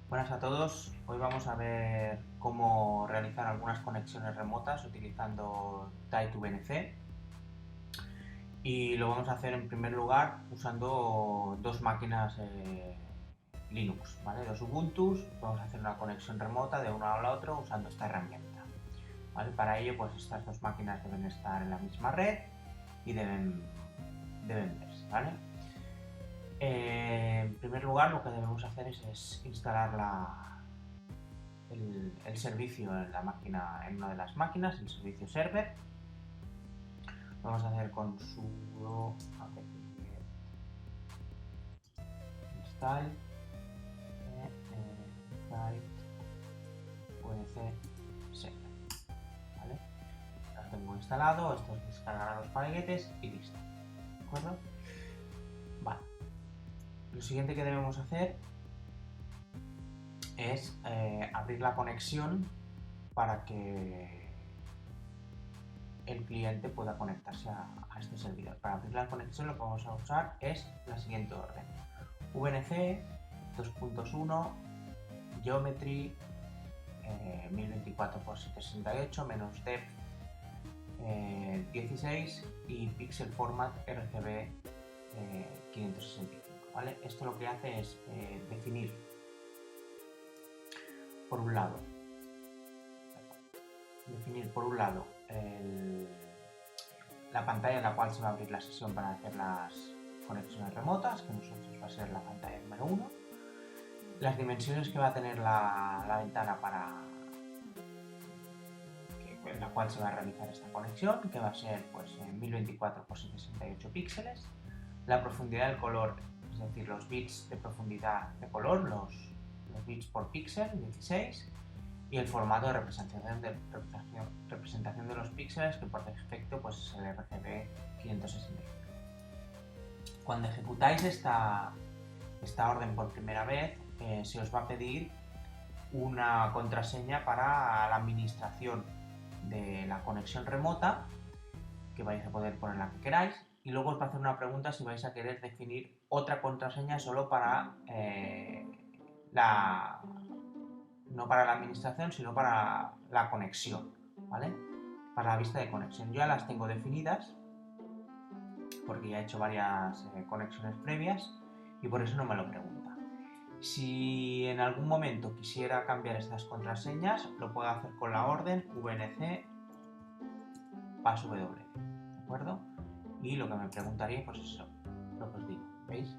Buenas a todos, hoy vamos a ver cómo realizar algunas conexiones remotas utilizando Type2VNC y lo vamos a hacer en primer lugar usando dos máquinas Linux, ¿vale? Dos Ubuntu. Vamos a hacer una conexión remota de uno al otro usando esta herramienta, ¿vale? Para ello, pues estas dos máquinas deben estar en la misma red y deben verse, ¿vale? En primer lugar, lo que debemos hacer es instalar el servicio en una de las máquinas, el servicio server. Lo vamos a hacer con sudo install type server, ¿vale? Lo tengo instalado, esto es descargar los paquetes y listo, ¿de acuerdo? Vale. Lo siguiente que debemos hacer es abrir la conexión para que el cliente pueda conectarse a este servidor. Para abrir la conexión lo que vamos a usar es la siguiente orden: VNC 2.1 Geometry 1024x768 menos depth 16 y pixel format RGB 565, ¿vale? Esto lo que hace es definir por un lado la pantalla en la cual se va a abrir la sesión para hacer las conexiones remotas, que nosotros va a ser la pantalla número 1, las dimensiones que va a tener la ventana en la cual se va a realizar esta conexión, que va a ser pues 1024x768 píxeles, la profundidad del color, es decir, los bits de profundidad de color, los bits por píxel, 16, y el formato de representación de los píxeles, que por defecto pues es el RGB 565. Cuando ejecutáis esta orden por primera vez, se os va a pedir una contraseña para la administración de la conexión remota, que vais a poder poner la que queráis, y luego os va a hacer una pregunta si vais a querer definir otra contraseña solo para no para la administración, sino para la conexión, ¿vale? Para la vista de conexión. Yo ya las tengo definidas porque ya he hecho varias conexiones previas y por eso no me lo pregunta. Si en algún momento quisiera cambiar estas contraseñas, lo puedo hacer con la orden vnc passw, ¿de acuerdo? Y lo que me preguntaría, pues eso, lo que os digo, ¿veis?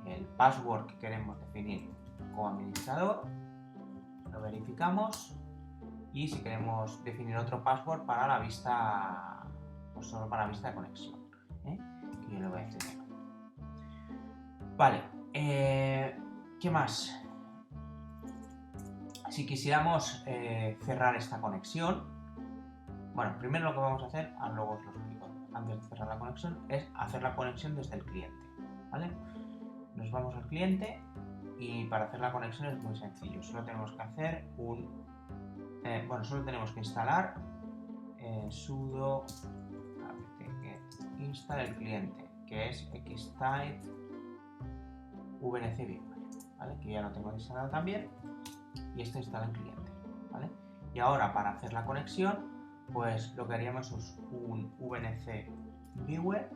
El password que queremos definir como administrador, lo verificamos, y si queremos definir otro password para la vista, pues solo para la vista de conexión, que yo le voy a decir. Vale, ¿qué más? Si quisiéramos cerrar esta conexión, bueno, primero lo que vamos a hacer, luego os lo explico, antes de cerrar la conexión, es hacer la conexión desde el cliente, ¿vale? Nos vamos al cliente y para hacer la conexión es muy sencillo, solo tenemos que hacer solo tenemos que instalar sudo install el cliente, que es xtype vnc, ¿vale? Que ya lo tengo instalado también, y esto instala el cliente, ¿vale? Y ahora para hacer la conexión, pues lo que haríamos es un vnc viewer,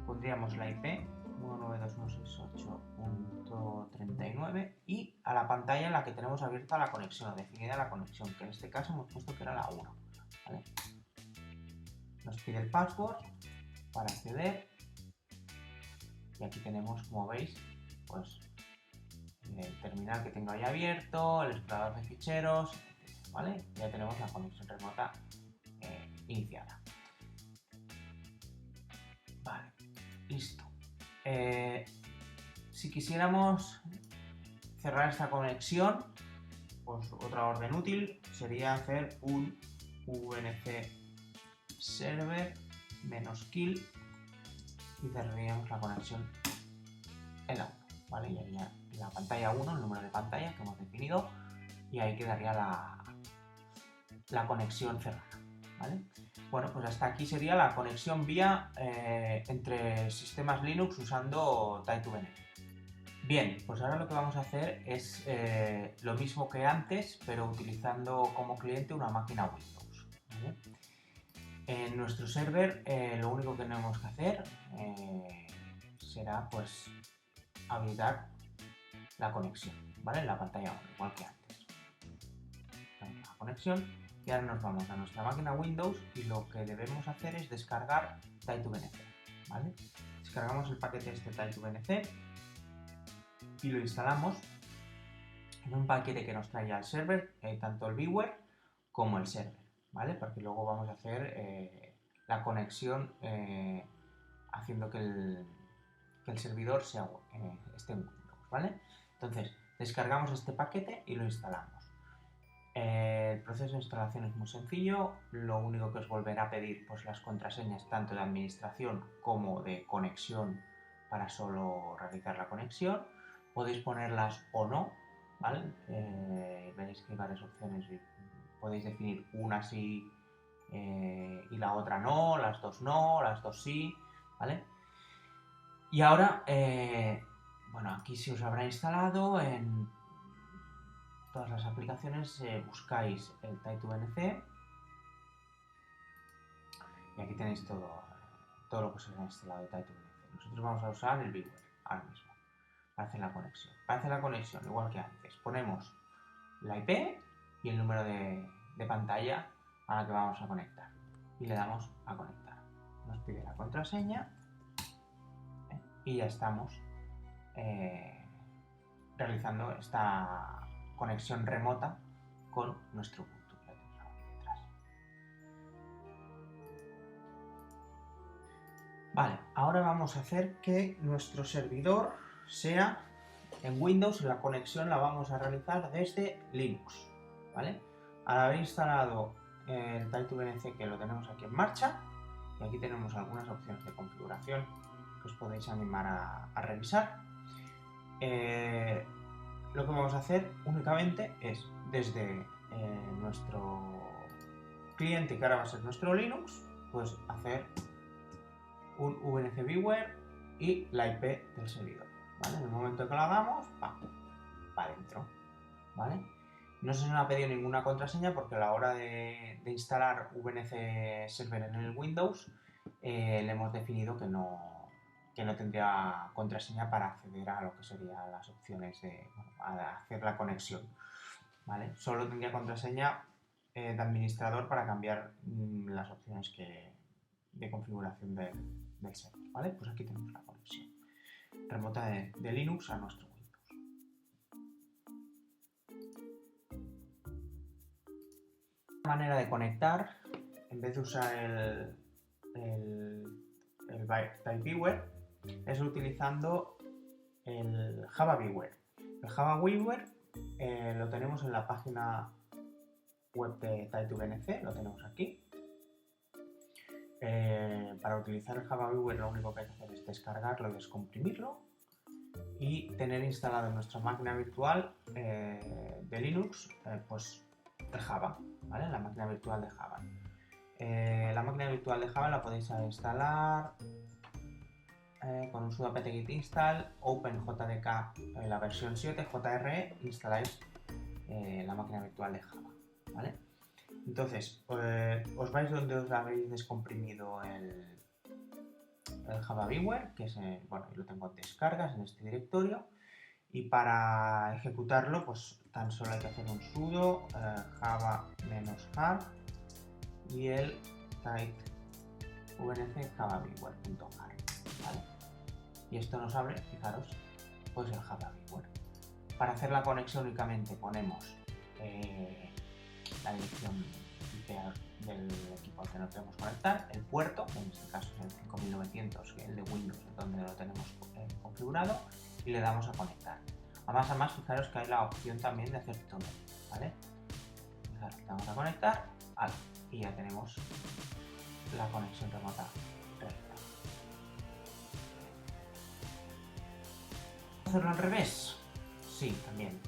pondríamos la IP 192.168.39 y a la pantalla en la que tenemos abierta la conexión, definida la conexión, que en este caso hemos puesto que era la 1, ¿vale? Nos pide el password para acceder y aquí tenemos, como veis, pues el terminal que tengo ahí abierto, el explorador de ficheros, ¿vale? Ya tenemos la conexión remota iniciada. Vale, listo. Si quisiéramos cerrar esta conexión, pues otra orden útil sería hacer un vnc server -kill y cerraríamos la conexión en la 1, ¿vale? Y haría la pantalla 1, el número de pantalla que hemos definido, y ahí quedaría la conexión cerrada, ¿vale? Bueno, pues hasta aquí sería la conexión vía entre sistemas Linux usando Type2VNC. Bien, pues ahora lo que vamos a hacer es lo mismo que antes, pero utilizando como cliente una máquina Windows, ¿vale? En nuestro server lo único que tenemos que hacer será pues habilitar la conexión, ¿vale? En la pantalla 1, igual que antes. La conexión y ahora nos vamos a nuestra máquina Windows y lo que debemos hacer es descargar Try2VNC, ¿vale? Descargamos el paquete este Try2VNC y lo instalamos en un paquete que nos trae al server, tanto el VMware como el server, ¿vale? Porque luego vamos a hacer la conexión haciendo que el servidor esté en Windows, ¿vale? Entonces, descargamos este paquete y lo instalamos. El proceso de instalación es muy sencillo, lo único que os volverá a pedir pues las contraseñas tanto de administración como de conexión para solo realizar la conexión. Podéis ponerlas o no, ¿vale? Veréis que hay varias opciones y podéis definir una sí y la otra no, las dos sí, ¿vale? Y ahora, bueno, aquí se os habrá instalado en todas las aplicaciones, buscáis el Try2VNC y aquí tenéis todo lo que se os ha instalado de Try2VNC. Nosotros vamos a usar el VMware ahora mismo para hacer la conexión. Para hacer la conexión, igual que antes, ponemos la IP y el número de pantalla a la que vamos a conectar y le damos a conectar. Nos pide la contraseña y ya estamos realizando esta conexión remota con nuestro Ubuntu. Vale, ahora vamos a hacer que nuestro servidor sea en Windows y la conexión la vamos a realizar desde Linux, ¿vale? Al haber instalado el Try2VNC, que lo tenemos aquí en marcha, y aquí tenemos algunas opciones de configuración que os podéis animar a revisar. Lo que vamos a hacer únicamente es desde nuestro cliente, que ahora va a ser nuestro Linux, pues hacer un VNC VMware y la IP del servidor, ¿vale? En el momento que lo hagamos, para adentro, ¿vale? No se nos ha pedido ninguna contraseña porque a la hora de instalar VNC Server en el Windows le hemos definido que no tendría contraseña para acceder a lo que serían las opciones de hacer la conexión, ¿vale? Solo tendría contraseña de administrador para cambiar las opciones de configuración del server, ¿vale? Pues aquí tenemos la conexión remota de Linux a nuestro Windows. La manera de conectar, en vez de usar el VMware, es utilizando el Java VMware. El Java VMware lo tenemos en la página web de Try2VNC, lo tenemos aquí. Para utilizar el Java VMware lo único que hay que hacer es descargarlo y descomprimirlo y tener instalado en nuestra máquina virtual de Linux pues el Java, ¿vale? La máquina virtual de Java. La máquina virtual de Java la podéis instalar con un sudo apt-get install openjdk la versión 7 JRE, instaláis la máquina virtual de Java, ¿vale? Entonces, os vais donde os habéis descomprimido el Java VMware, que es, bueno, lo tengo en descargas en este directorio, y para ejecutarlo, pues tan solo hay que hacer un sudo java-hard y el try2vnc java VMware.jar, ¿vale? Y esto nos abre, fijaros, pues el Java VMware. Para hacer la conexión únicamente ponemos la dirección IP del equipo al que nos queremos conectar, el puerto, que en este caso es el 5900, que es el de Windows, donde lo tenemos configurado, y le damos a conectar. Además, fijaros que hay la opción también de hacer túnel, ¿vale? Fijaros, le damos a conectar, y ya tenemos la conexión remota realizada. ¿Hacerlo al revés? Sí, también.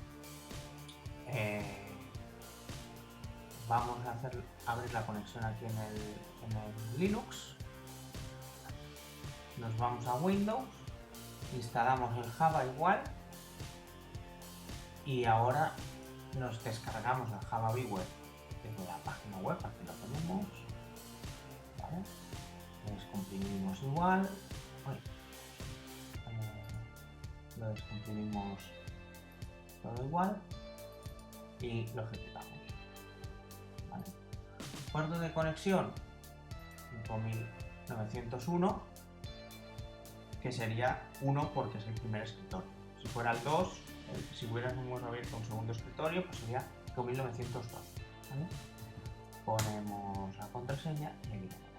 Vamos a abrir la conexión aquí en el Linux. Nos vamos a Windows, instalamos el Java igual, Y ahora nos descargamos el Java Viewer desde la página web, aquí lo tenemos, ¿vale? Lo descomprimimos igual, lo descomprimimos todo igual y lo ejecutamos, ¿vale? Puerto de conexión 5901, que sería 1 porque es el primer escritorio. Si fuera el 2, si hubiéramos abierto un segundo escritorio, pues sería 5902, ¿vale? Ponemos la contraseña y eliminamos.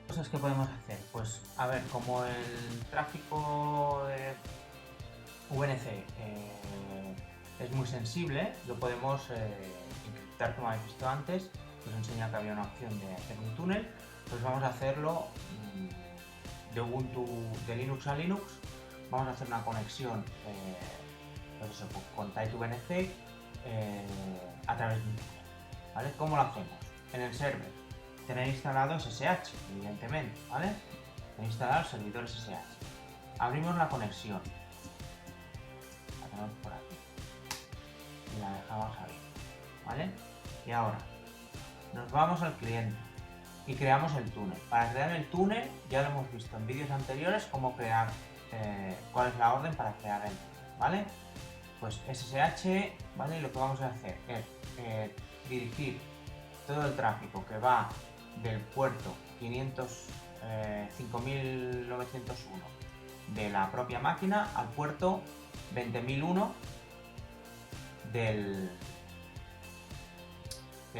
Cosas que podemos hacer, pues a ver, como el tráfico de VNC es muy sensible, lo podemos encriptar como habéis visto antes. Os enseña que había una opción de hacer un túnel, pues vamos a hacerlo de Ubuntu, de Linux a Linux. Vamos a hacer una conexión pues eso, con TightVNC a través de un túnel, ¿vale? ¿Cómo lo hacemos? En el server tenéis instalado SSH, evidentemente, ¿vale? Tenéis instalado el servidor SSH. Abrimos la conexión, la tenemos por aquí y la dejamos abierta, ¿vale? Y ahora nos vamos al cliente y creamos el túnel. Para crear el túnel ya lo hemos visto en vídeos anteriores cómo crear, cuál es la orden para crear el túnel, ¿vale? Pues SSH, ¿vale? Y lo que vamos a hacer es dirigir todo el tráfico que va del puerto 5901 de la propia máquina al puerto 20001 de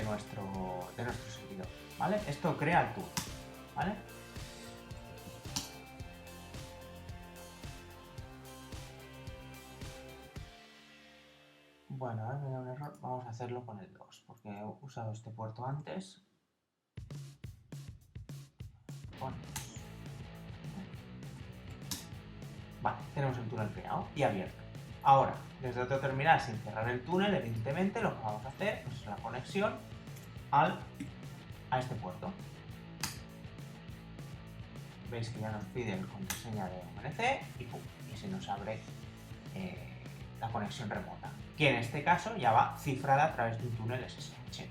nuestro servidor, ¿vale? Esto crea el túnel, ¿vale? Bueno, ahora me da un error, vamos a hacerlo con el 2, porque he usado este puerto antes. Vale, tenemos el túnel creado y abierto. Ahora, desde otro terminal, sin cerrar el túnel, evidentemente, lo que vamos a hacer pues, es la conexión a este puerto. Veis que ya nos pide el contraseña de VNC y ¡pum! Y se nos abre la conexión remota, que en este caso ya va cifrada a través de un túnel SSH.